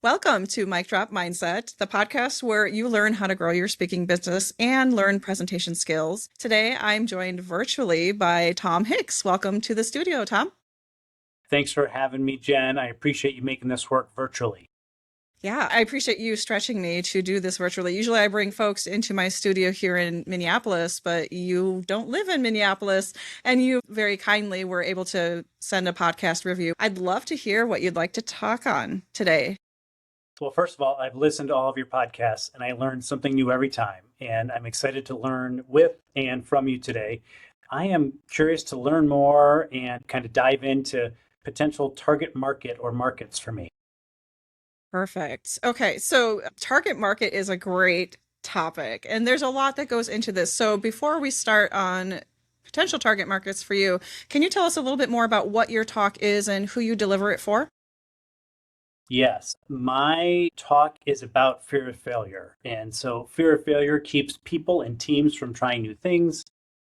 Welcome to Mic Drop Mindset, the podcast where you learn how to grow your speaking business and learn presentation skills. Today, I'm joined virtually by Tom Hicks. Welcome to the studio, Tom. Thanks for having me, Jen. I appreciate you making this work virtually. Yeah, I appreciate you stretching me to do this virtually. Usually I bring folks into my studio here in Minneapolis, but you don't live in Minneapolis, and you very kindly were able to send a podcast review. I'd love to hear what you'd like to talk on today. Well, first of all, I've listened to all of your podcasts and I learned something new every time. And I'm excited to learn with and from you today. I am curious to learn more and kind of dive into potential target market or markets for me. Perfect. Okay, so target market is a great topic, and there's a lot that goes into this. So before we start on potential target markets for you, can you tell us a little bit more about what your talk is and who you deliver it for? Yes, my talk is about fear of failure. And so fear of failure keeps people and teams from trying new things,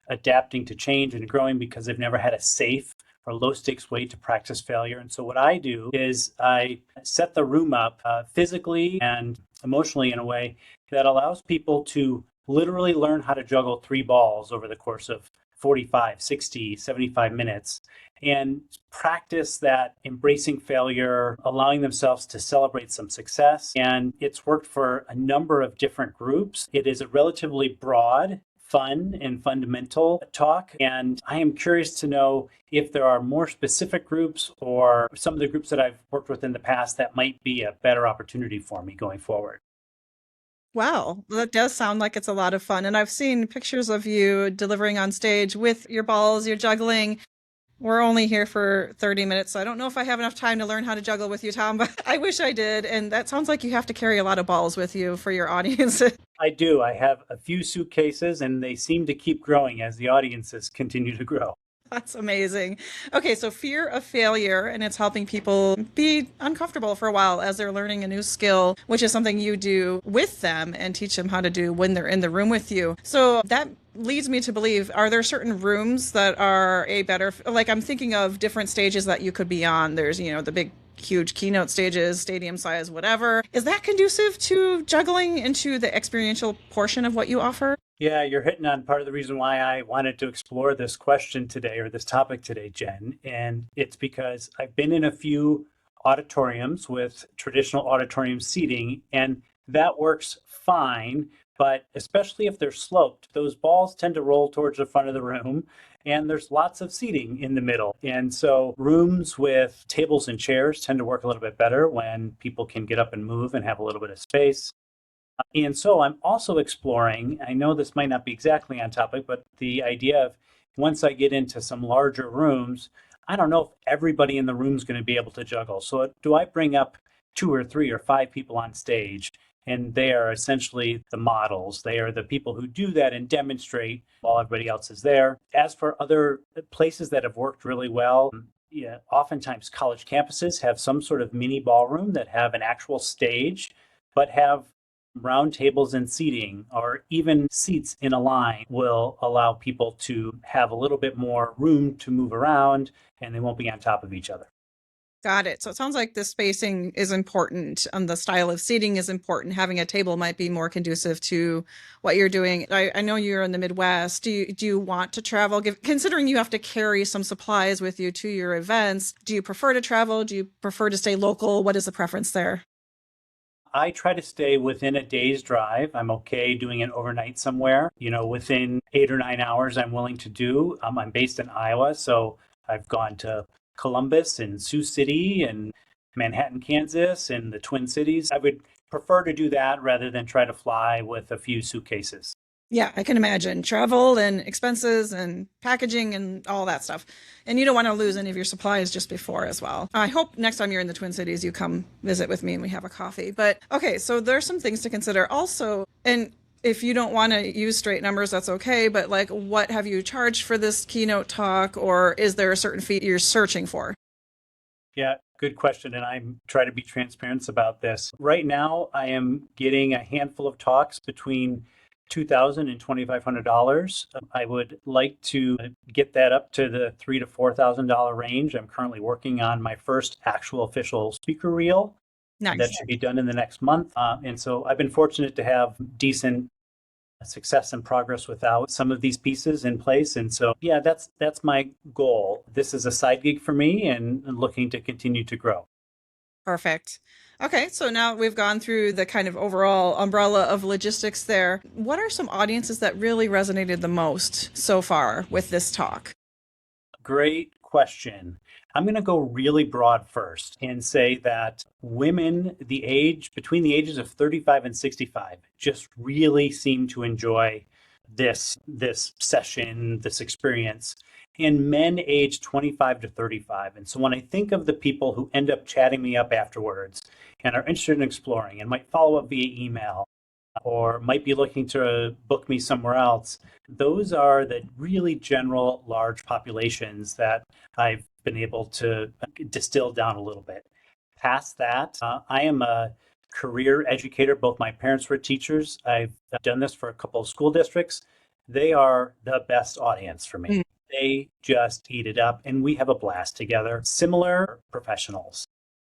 adapting to change and growing because they've never had a safe or low stakes way to practice failure. And so what I do is I set the room up physically and emotionally in a way that allows people to literally learn how to juggle three balls over the course of 45, 60, 75 minutes and practice that embracing failure, allowing themselves to celebrate some success. And it's worked for a number of different groups. It is a relatively broad, fun, and fundamental talk. And I am curious to know if there are more specific groups or some of the groups that I've worked with in the past that might be a better opportunity for me going forward. Wow, that does sound like it's a lot of fun. And I've seen pictures of you delivering on stage with your balls, you're juggling. We're only here for 30 minutes, so I don't know if I have enough time to learn how to juggle with you, Tom, but I wish I did. And that sounds like you have to carry a lot of balls with you for your audience. I do. I have a few suitcases and they seem to keep growing as the audiences continue to grow. That's amazing. Okay, so fear of failure, and it's helping people be uncomfortable for a while as they're learning a new skill, which is something you do with them and teach them how to do when they're in the room with you. So that leads me to believe, are there certain rooms that are a better, like I'm thinking of different stages that you could be on. There's, the big huge keynote stages, stadium size, whatever. Is that conducive to juggling into the experiential portion of what you offer? Yeah, you're hitting on part of the reason why I wanted to explore this question today or this topic today, Jen. And it's because I've been in a few auditoriums with traditional auditorium seating, and that works fine. But especially if they're sloped, those balls tend to roll towards the front of the room, and there's lots of seating in the middle. And so rooms with tables and chairs tend to work a little bit better when people can get up and move and have a little bit of space. And so I'm also exploring, I know this might not be exactly on topic, but the idea of once I get into some larger rooms, I don't know if everybody in the room is going to be able to juggle. So do I bring up two or three or five people on stage? And they are essentially the models. They are the people who do that and demonstrate while everybody else is there. As for other places that have worked really well, yeah, oftentimes college campuses have some sort of mini ballroom that have an actual stage, but have round tables and seating or even seats in a line will allow people to have a little bit more room to move around and they won't be on top of each other. Got it. So it sounds like the spacing is important and the style of seating is important. Having a table might be more conducive to what you're doing. I know you're in the Midwest. Do you want to travel? Considering you have to carry some supplies with you to your events, do you prefer to travel? Do you prefer to stay local? What is the preference there? I try to stay within a day's drive. I'm okay doing it overnight somewhere. Within 8 or 9 hours, I'm willing to do. I'm based in Iowa, so I've gone to Columbus and Sioux City and Manhattan, Kansas, and the Twin Cities. I would prefer to do that rather than try to fly with a few suitcases. Yeah, I can imagine travel and expenses and packaging and all that stuff. And you don't want to lose any of your supplies just before as well. I hope next time you're in the Twin Cities, you come visit with me and we have a coffee. But okay, so there's some things to consider also. And if you don't want to use straight numbers, that's okay. But like, what have you charged for this keynote talk? Or is there a certain fee you're searching for? Yeah, good question. And I'm trying to be transparent about this. Right now, I am getting a handful of talks between $2,000 and $2,500. I would like to get that up to the $3,000 to $4,000 range. I'm currently working on my first actual official speaker reel. That Nice. should be done in the next month. And so I've been fortunate to have decent success and progress without some of these pieces in place. And so, yeah, that's my goal. This is a side gig for me and looking to continue to grow. Perfect. Okay, so now we've gone through the kind of overall umbrella of logistics there. What are some audiences that really resonated the most so far with this talk? Great question. I'm going to go really broad first and say that women between the ages of 35 and 65 just really seem to enjoy this session, this experience, and men aged 25 to 35. And so when I think of the people who end up chatting me up afterwards and are interested in exploring and might follow up via email or might be looking to book me somewhere else, those are the really general large populations that I've been able to distill down a little bit. Past that, I am a career educator. Both my parents were teachers. I've done this for a couple of school districts. They are the best audience for me. They just eat it up, and we have a blast together. Similar professionals.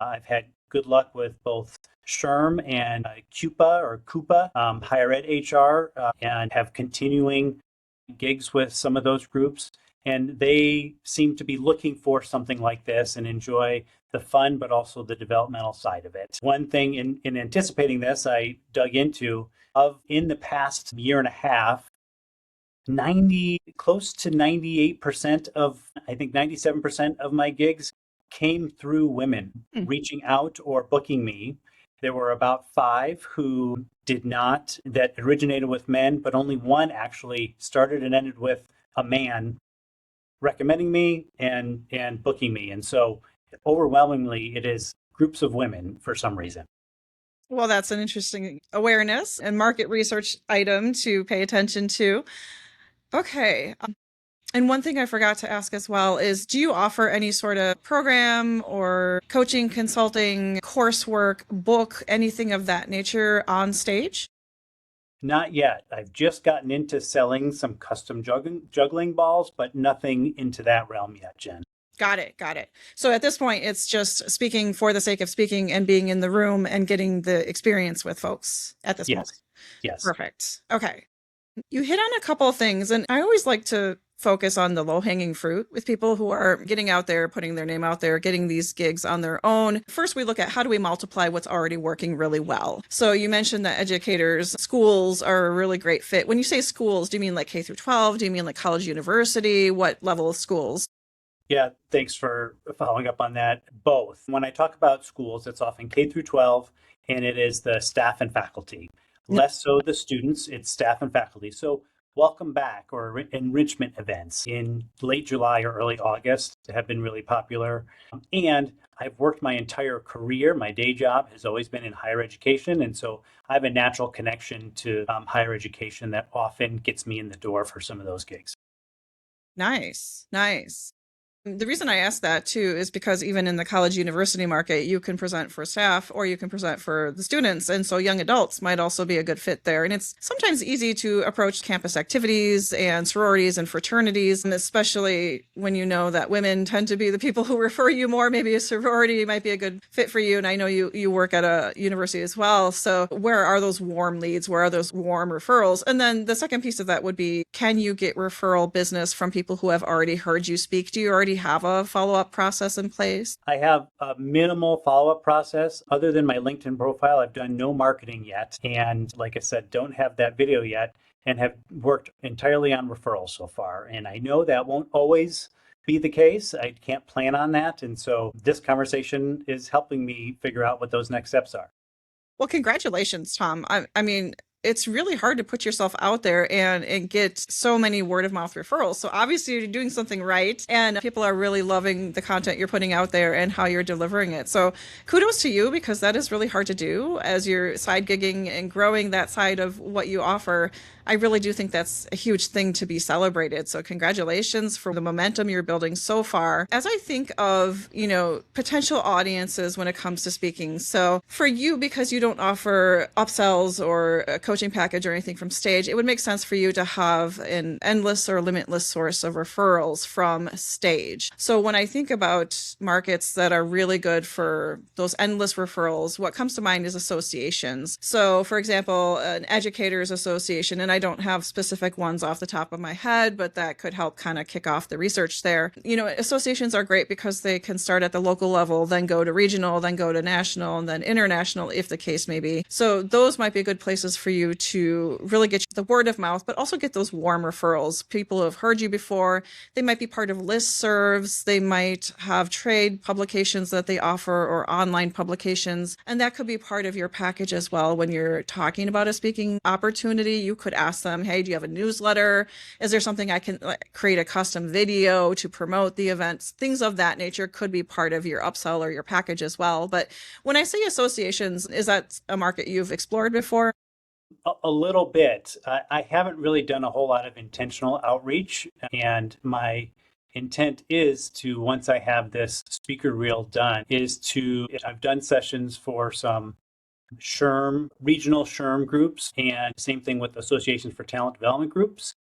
I've had good luck with both SHRM and CUPA or Coupa, higher ed HR, and have continuing gigs with some of those groups. And they seem to be looking for something like this and enjoy the fun, but also the developmental side of it. One thing in anticipating this, I dug into in the past year and a half, close to 98% of, I think 97% of my gigs came through women reaching out or booking me. There were about 5 who did not, that originated with men, but only 1 actually started and ended with a man recommending me and booking me. And so overwhelmingly, it is groups of women for some reason. Well, that's an interesting awareness and market research item to pay attention to. Okay. And one thing I forgot to ask as well is, do you offer any sort of program or coaching, consulting, coursework, book, anything of that nature on stage? Not yet. I've just gotten into selling some custom juggling balls, but nothing into that realm yet, Jen. Got it. Got it. So at this point, it's just speaking for the sake of speaking and being in the room and getting the experience with folks at this point. Yes. Perfect. Okay. You hit on a couple of things, and I always like to focus on the low-hanging fruit with people who are getting out there, putting their name out there, getting these gigs on their own. First, we look at how do we multiply what's already working really well. So you mentioned that educators, schools are a really great fit. When you say schools, do you mean like K through 12? Do you mean like college, university? What level of schools? Yeah, thanks for following up on that. Both. When I talk about schools, it's often K through 12, and it is the staff and faculty. Less so the students, it's staff and faculty. So welcome back or enrichment events in late July or early August have been really popular. And I've worked my entire career. My day job has always been in higher education. And so I have a natural connection to higher education that often gets me in the door for some of those gigs. Nice. Nice. The reason I ask that too is because even in the college university market, you can present for staff or you can present for the students. And so young adults might also be a good fit there. And it's sometimes easy to approach campus activities and sororities and fraternities, and especially when you know that women tend to be the people who refer you more. Maybe a sorority might be a good fit for you. And I know you work at a university as well. So where are those warm leads? Where are those warm referrals? And then the second piece of that would be, can you get referral business from people who have already heard you speak? Do you already have a follow-up process in place? I have a minimal follow-up process. Other than my LinkedIn profile, I've done no marketing yet. And like I said, don't have that video yet and have worked entirely on referrals so far. And I know that won't always be the case. I can't plan on that. And so this conversation is helping me figure out what those next steps are. Well, congratulations, Tom. I mean, it's really hard to put yourself out there and get so many word of mouth referrals. So obviously you're doing something right and people are really loving the content you're putting out there and how you're delivering it. So kudos to you, because that is really hard to do as you're side gigging and growing that side of what you offer. I really do think that's a huge thing to be celebrated. So congratulations for the momentum you're building so far. As I think of, potential audiences when it comes to speaking. So for you, because you don't offer upsells or a coaching package or anything from stage, it would make sense for you to have an endless or limitless source of referrals from stage. So when I think about markets that are really good for those endless referrals, what comes to mind is associations. So for example, an educators association, and I don't have specific ones off the top of my head, but that could help kind of kick off the research there. Associations are great because they can start at the local level, then go to regional, then go to national, and then international, if the case may be. So those might be good places for you to really get the word of mouth, but also get those warm referrals. People who have heard you before, they might be part of listservs, they might have trade publications that they offer or online publications, and that could be part of your package as well. When you're talking about a speaking opportunity, you could ask them, hey, do you have a newsletter? Is there something I can create a custom video to promote the events? Things of that nature could be part of your upsell or your package as well. But when I say associations, is that a market you've explored before? A little bit. I haven't really done a whole lot of intentional outreach, and my intent is to, once I have this speaker reel done, I've done sessions for some regional SHRM groups, and same thing with associations for talent development groups.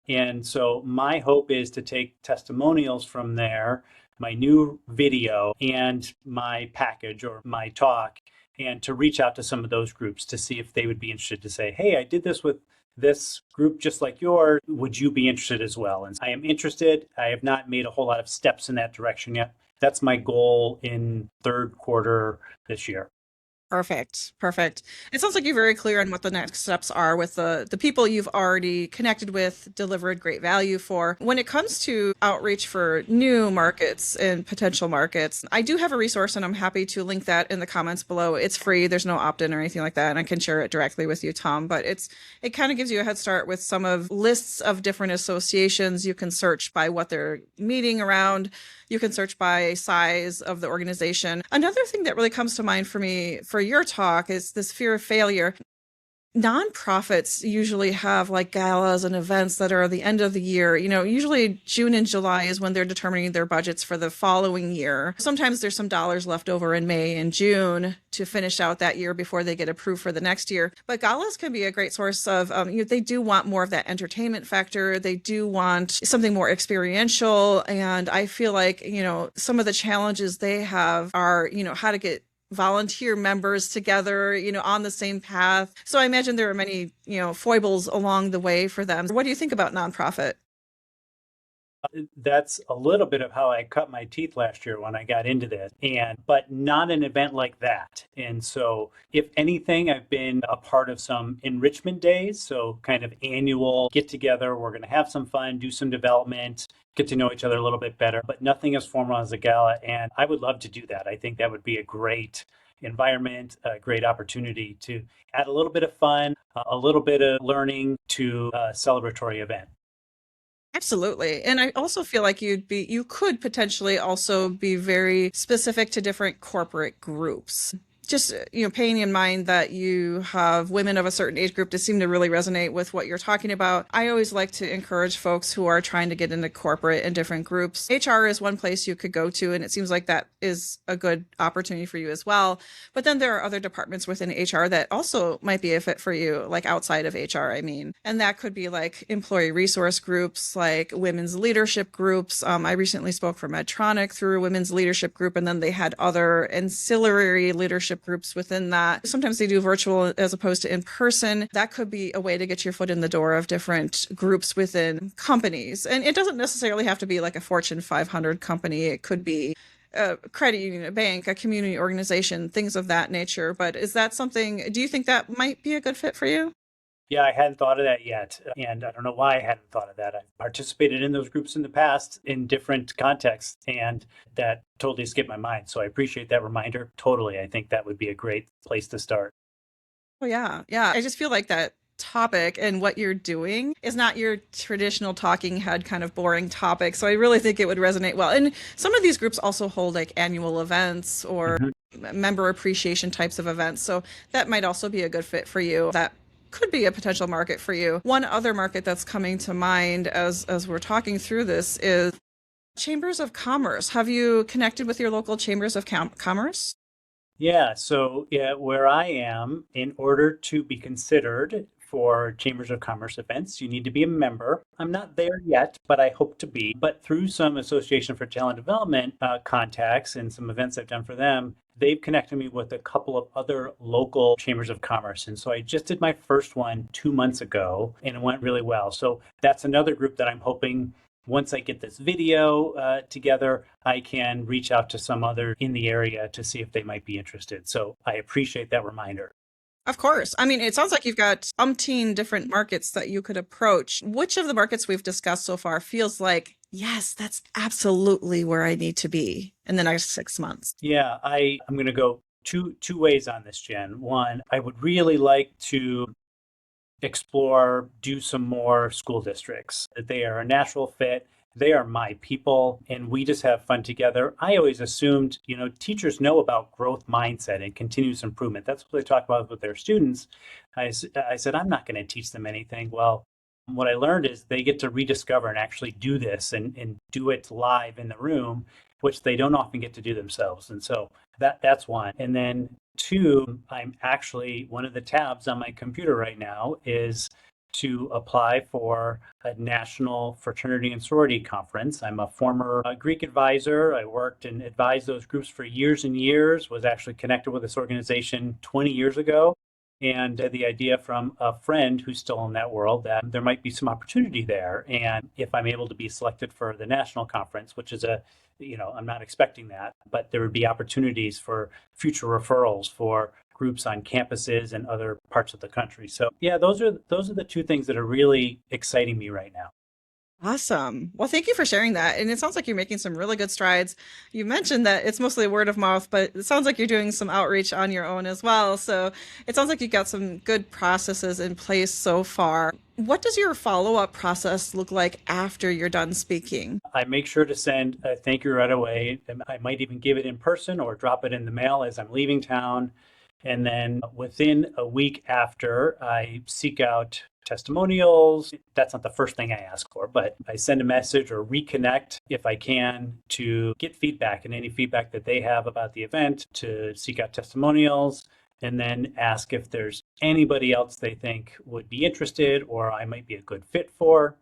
And so my hope is to take testimonials from there, my new video and my package or my talk, and to reach out to some of those groups to see if they would be interested to say, hey, I did this with this group just like yours. Would you be interested as well? And I am interested. I have not made a whole lot of steps in that direction yet. That's my goal in third quarter this year. Perfect. It sounds like you're very clear on what the next steps are with the people you've already connected with, delivered great value for. When it comes to outreach for new markets and potential markets, I do have a resource and I'm happy to link that in the comments below. It's free. There's no opt-in or anything like that. And I can share it directly with you, Tom, but it kind of gives you a head start with some of lists of different associations. You can search by what they're meeting around. You can search by size of the organization. Another thing that really comes to mind for me for your talk is this fear of failure. Nonprofits usually have like galas and events that are the end of the year. Usually June and July is when they're determining their budgets for the following year. Sometimes there's some dollars left over in May and June to finish out that year before they get approved for the next year. But galas can be a great source of, they do want more of that entertainment factor. They do want something more experiential. And I feel like, some of the challenges they have are, how to get volunteer members together, on the same path. So I imagine there are many, foibles along the way for them. What do you think about nonprofit? That's a little bit of how I cut my teeth last year when I got into this, but not an event like that. And so if anything, I've been a part of some enrichment days. So kind of annual get together. We're going to have some fun, do some development, get to know each other a little bit better, but nothing as formal as a gala. And I would love to do that. I think that would be a great environment, a great opportunity to add a little bit of fun, a little bit of learning to a celebratory event. Absolutely. And I also feel like you could potentially also be very specific to different corporate groups. Just, paying in mind that you have women of a certain age group to seem to really resonate with what you're talking about. I always like to encourage folks who are trying to get into corporate and different groups. HR is one place you could go to, and it seems like that is a good opportunity for you as well. But then there are other departments within HR that also might be a fit for you, like outside of HR, And that could be like employee resource groups, like women's leadership groups. I recently spoke for Medtronic through a women's leadership group, and then they had other ancillary leadership groups within that. Sometimes they do virtual as opposed to in person. That could be a way to get your foot in the door of different groups within companies. And it doesn't necessarily have to be like a Fortune 500 company. It could be a credit union, a bank, a community organization, things of that nature. But is that something, do you think that might be a good fit for you? Yeah, I hadn't thought of that yet. And I don't know why I hadn't thought of that. I've participated in those groups in the past in different contexts, and that totally skipped my mind. So I appreciate that reminder. Totally. I think that would be a great place to start. Oh, yeah. Yeah. I just feel like that topic and what you're doing is not your traditional talking head kind of boring topic. So I really think it would resonate well. And some of these groups also hold like annual events or member appreciation types of events. So that might also be a good fit for you. That could be a potential market for you. One other market that's coming to mind as we're talking through this is chambers of commerce. Have you connected with your local chambers of commerce? Yeah, so yeah, where I am, in order to be considered for Chambers of Commerce events, you need to be a member. I'm not there yet, but I hope to be. But through some Association for Talent Development contacts and some events I've done for them, they've connected me with a couple of other local chambers of commerce. And so I just did my first one 2 months ago, and it went really well. So that's another group that I'm hoping once I get this video together, I can reach out to some other in the area to see if they might be interested. So I appreciate that reminder. Of course. I mean, it sounds like you've got umpteen different markets that you could approach. Which of the markets we've discussed so far feels like, yes, that's absolutely where I need to be in the next 6 months? Yeah, I'm going to go two ways on this, Jen. One, I would really like to explore, do some more school districts. They are a natural fit. They are my people, and we just have fun together. I always assumed, teachers know about growth mindset and continuous improvement. That's what they talk about with their students. I said, I'm not going to teach them anything. Well, what I learned is they get to rediscover and actually do this and do it live in the room, which they don't often get to do themselves. And so that's one. And then two, I'm actually, one of the tabs on my computer right now is to apply for a national fraternity and sorority conference. I'm a former Greek advisor. I worked and advised those groups for years and years, was actually connected with this organization 20 years ago. And the idea from a friend who's still in that world that there might be some opportunity there. And if I'm able to be selected for the national conference, which is I'm not expecting that, but there would be opportunities for future referrals for groups on campuses and other parts of the country. So yeah, those are the two things that are really exciting me right now. Awesome. Well, thank you for sharing that. And it sounds like you're making some really good strides. You mentioned that it's mostly word of mouth, but it sounds like you're doing some outreach on your own as well. So it sounds like you've got some good processes in place so far. What does your follow-up process look like after you're done speaking? I make sure to send a thank you right away. I might even give it in person or drop it in the mail as I'm leaving town. And then within a week after, I seek out testimonials. That's not the first thing I ask for, but I send a message or reconnect if I can to get feedback and any feedback that they have about the event, to seek out testimonials, and then ask if there's anybody else they think would be interested or I might be a good fit for.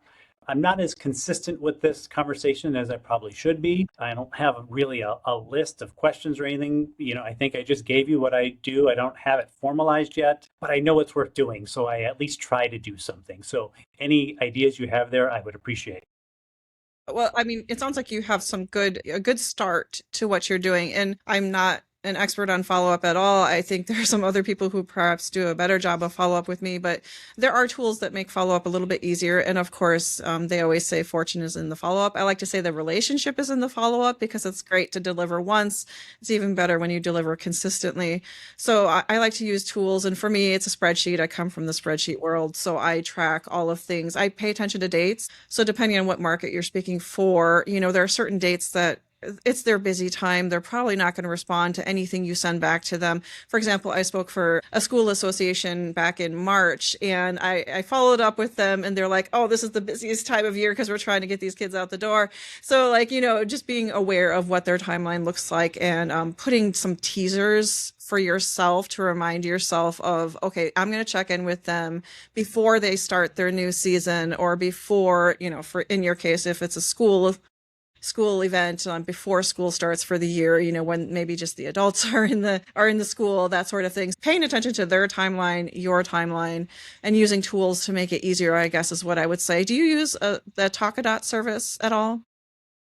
I'm not as consistent with this conversation as I probably should be. I don't have really a list of questions or anything. I think I just gave you what I do. I don't have it formalized yet, but I know it's worth doing. So I at least try to do something. So any ideas you have there, I would appreciate. Well, I mean, it sounds like you have a good start to what you're doing. And I'm not an expert on follow-up at all. I think there are some other people who perhaps do a better job of follow-up with me, but there are tools that make follow-up a little bit easier. And of course, they always say fortune is in the follow-up. I like to say the relationship is in the follow-up because it's great to deliver once. It's even better when you deliver consistently. So I like to use tools. And for me, it's a spreadsheet. I come from the spreadsheet world. So I track all of things. I pay attention to dates. So depending on what market you're speaking for, there are certain dates that it's their busy time. They're probably not going to respond to anything you send back to them. For example, I spoke for a school association back in March, and I followed up with them, and they're like, oh, this is the busiest time of year because we're trying to get these kids out the door. So just being aware of what their timeline looks like and putting some teasers for yourself to remind yourself of, okay, I'm going to check in with them before they start their new season or before, for in your case, if it's a school event before school starts for the year, when maybe just the adults are in the school, that sort of thing. Paying attention to their timeline, your timeline, and using tools to make it easier, I guess, is what I would say. Do you use the Talkadot service at all?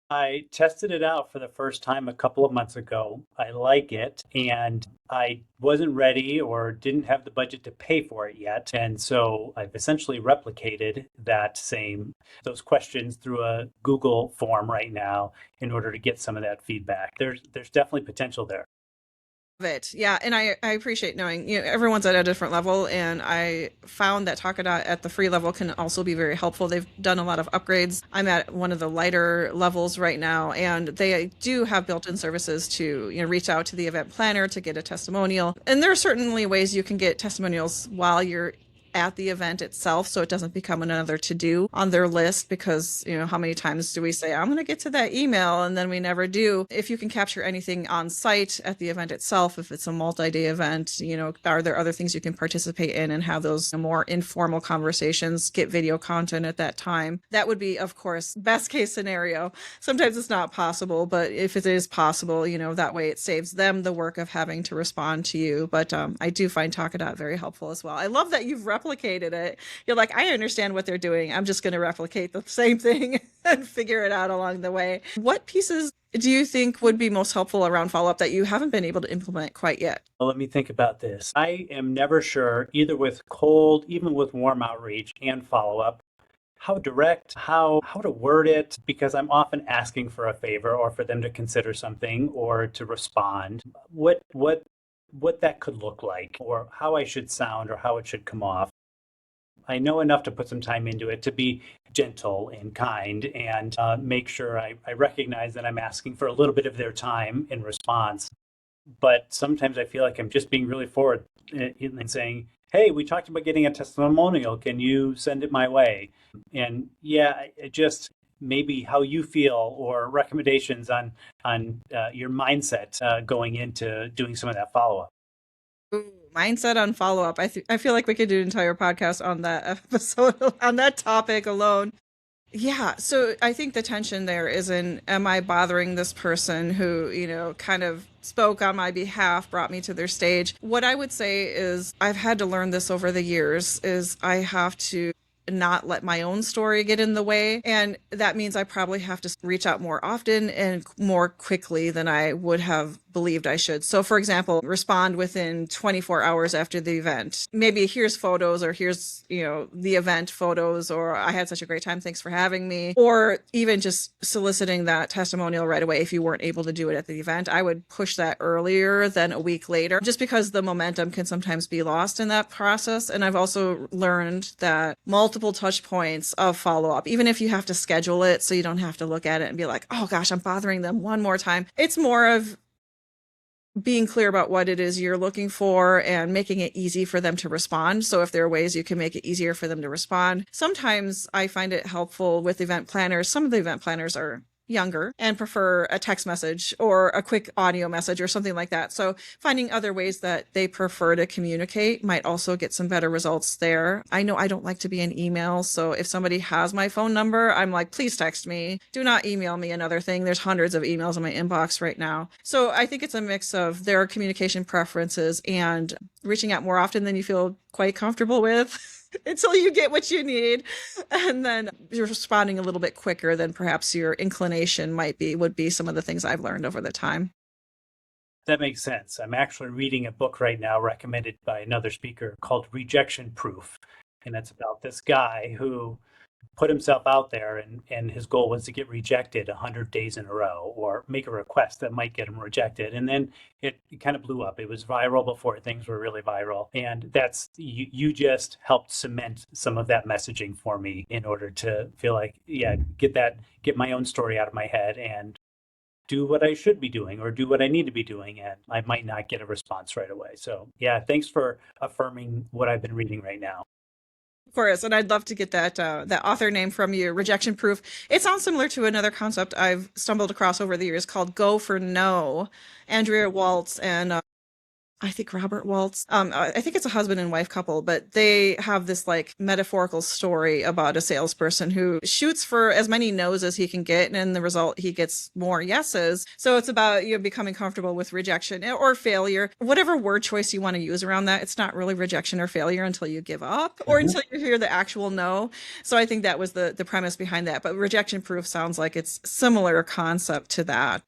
I tested it out for the first time a couple of months ago. I like it, and I wasn't ready or didn't have the budget to pay for it yet. And so I've essentially replicated those questions through a Google form right now in order to get some of that feedback. There's definitely potential there. It. Yeah. And I appreciate knowing, everyone's at a different level. And I found that Talkadot at the free level can also be very helpful. They've done a lot of upgrades. I'm at one of the lighter levels right now, and they do have built-in services to, reach out to the event planner to get a testimonial. And there are certainly ways you can get testimonials while you're at the event itself, so it doesn't become another to-do on their list, because, how many times do we say, I'm going to get to that email, and then we never do. If you can capture anything on site at the event itself, if it's a multi-day event, are there other things you can participate in and have those more informal conversations, get video content at that time? That would be, of course, best case scenario. Sometimes it's not possible, but if it is possible, that way it saves them the work of having to respond to you. But I do find Talkadot very helpful as well. I love that you've replicated it. You're like, I understand what they're doing. I'm just going to replicate the same thing and figure it out along the way. What pieces do you think would be most helpful around follow-up that you haven't been able to implement quite yet? Well, let me think about this. I am never sure, either with cold, even with warm outreach and follow-up, how direct, how to word it, because I'm often asking for a favor or for them to consider something or to respond. What that could look like, or how I should sound, or how it should come off. I know enough to put some time into it to be gentle and kind, and make sure I recognize that I'm asking for a little bit of their time in response. But sometimes I feel like I'm just being really forward in saying, hey, we talked about getting a testimonial. Can you send it my way? And just maybe how you feel, or recommendations on your mindset going into doing some of that follow-up. Ooh, mindset on follow-up. I feel like we could do an entire podcast on that episode, on that topic alone. Yeah, so I think the tension there is in, am I bothering this person who, kind of spoke on my behalf, brought me to their stage? What I would say is, I've had to learn this over the years, is I have to not let my own story get in the way. And that means I probably have to reach out more often and more quickly than I would have believed I should. So for example, respond within 24 hours after the event. Maybe here's photos, or here's, the event photos, or I had such a great time, thanks for having me. Or even just soliciting that testimonial right away if you weren't able to do it at the event. I would push that earlier than a week later, just because the momentum can sometimes be lost in that process. And I've also learned that multiple touch points of follow-up, even if you have to schedule it so you don't have to look at it and be like, oh gosh, I'm bothering them one more time. It's more of being clear about what it is you're looking for and making it easy for them to respond. So if there are ways you can make it easier for them to respond. Sometimes I find it helpful with event planners. Some of the event planners are younger and prefer a text message or a quick audio message or something like that. So finding other ways that they prefer to communicate might also get some better results there. I know I don't like to be in email. So if somebody has my phone number, I'm like, please text me. Do not email me another thing. There's hundreds of emails in my inbox right now. So I think it's a mix of their communication preferences and reaching out more often than you feel quite comfortable with. Until you get what you need, and then you're responding a little bit quicker than perhaps your inclination would be some of the things I've learned over the time. That makes sense. I'm actually reading a book right now recommended by another speaker called Rejection Proof. And it's about this guy who put himself out there, and his goal was to get rejected 100 days in a row, or make a request that might get him rejected. And then it kind of blew up. It was viral before things were really viral. And that's, you just helped cement some of that messaging for me in order to feel like, get my own story out of my head and do what I should be doing, or do what I need to be doing. And I might not get a response right away. So thanks for affirming what I've been reading right now. Of course, and I'd love to get that author name from you. Rejection Proof. It sounds similar to another concept I've stumbled across over the years called Go for No. Andrea Waltz and I think Robert Waltz. I think it's a husband and wife couple, but they have this like metaphorical story about a salesperson who shoots for as many no's as he can get, and in the result, he gets more yeses. So it's about becoming comfortable with rejection or failure, whatever word choice you want to use around that. It's not really rejection or failure until you give up or until you hear the actual no. So I think that was the premise behind that. But rejection proof sounds like it's similar concept to that.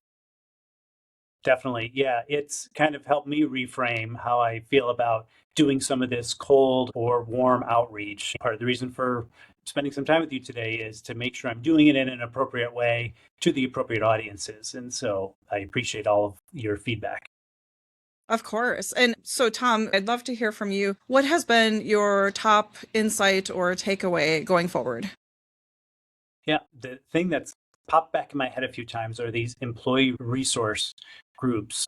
Definitely. Yeah. It's kind of helped me reframe how I feel about doing some of this cold or warm outreach. Part of the reason for spending some time with you today is to make sure I'm doing it in an appropriate way to the appropriate audiences. And so I appreciate all of your feedback. Of course. And so, Tom, I'd love to hear from you. What has been your top insight or takeaway going forward? Yeah. The thing that's popped back in my head a few times are these employee resource groups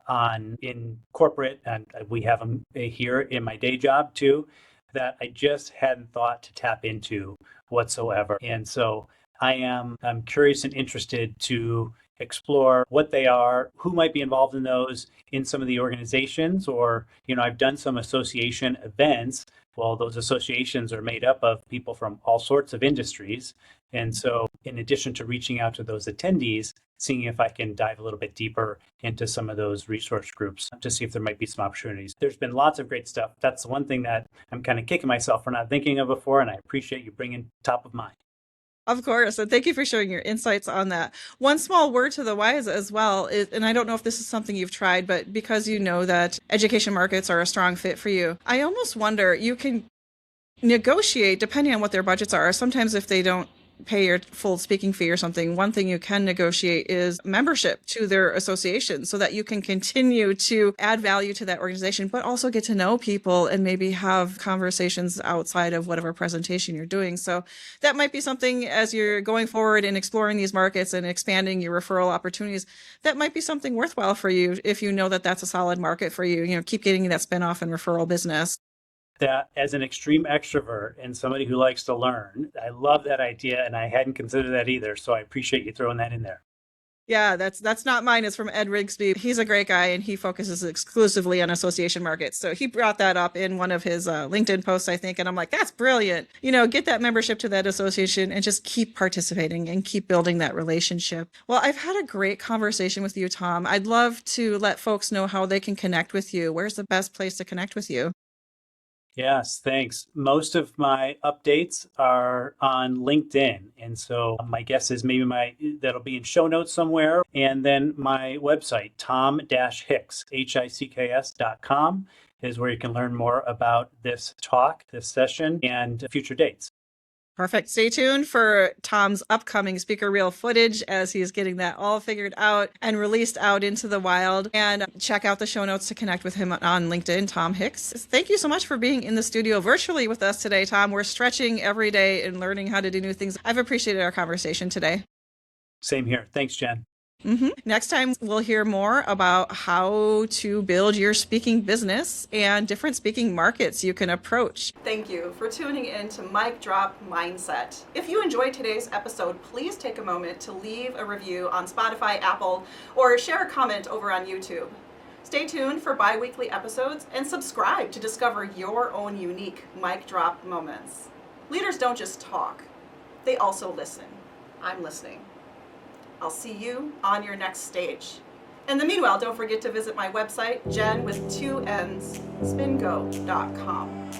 in corporate, and we have them here in my day job too. that I just hadn't thought to tap into whatsoever. And so I'm curious and interested to explore what they are, who might be involved in those in some of the organizations, or, I've done some association events. Well, those associations are made up of people from all sorts of industries. And so in addition to reaching out to those attendees, seeing if I can dive a little bit deeper into some of those resource groups to see if there might be some opportunities. There's been lots of great stuff. That's one thing that I'm kind of kicking myself for not thinking of before, and I appreciate you bringing top of mind. Of course. And thank you for sharing your insights on that. One small word to the wise as well is, and I don't know if this is something you've tried, but because you know that education markets are a strong fit for you, I almost wonder, you can negotiate depending on what their budgets are. Sometimes if they don't pay your full speaking fee or something, one thing you can negotiate is membership to their association so that you can continue to add value to that organization, but also get to know people and maybe have conversations outside of whatever presentation you're doing. So that might be something as you're going forward and exploring these markets and expanding your referral opportunities. That might be something worthwhile for you if you know that that's a solid market for you. Keep getting that spinoff and referral business. That as an extreme extrovert and somebody who likes to learn, I love that idea, and I hadn't considered that either. So I appreciate you throwing that in there. Yeah, that's not mine. It's from Ed Rigsby. He's a great guy, and he focuses exclusively on association markets. So he brought that up in one of his LinkedIn posts, I think. And I'm like, that's brilliant. Get that membership to that association and just keep participating and keep building that relationship. Well, I've had a great conversation with you, Tom. I'd love to let folks know how they can connect with you. Where's the best place to connect with you? Yes, thanks. Most of my updates are on LinkedIn. And so my guess is maybe that'll be in show notes somewhere. And then my website, tom-hicks, HICKS.com, is where you can learn more about this talk, this session, and future dates. Perfect. Stay tuned for Tom's upcoming speaker reel footage as he's getting that all figured out and released out into the wild. And check out the show notes to connect with him on LinkedIn, Tom Hicks. Thank you so much for being in the studio virtually with us today, Tom. We're stretching every day and learning how to do new things. I've appreciated our conversation today. Same here. Thanks, Jen. Next time, we'll hear more about how to build your speaking business and different speaking markets you can approach. Thank you for tuning in to Mic Drop Mindset. If you enjoyed today's episode, please take a moment to leave a review on Spotify, Apple, or share a comment over on YouTube. Stay tuned for bi-weekly episodes and subscribe to discover your own unique mic drop moments. Leaders don't just talk, they also listen. I'm listening. I'll see you on your next stage. In the meanwhile, don't forget to visit my website, Jenn with 2 N's, spingo.com.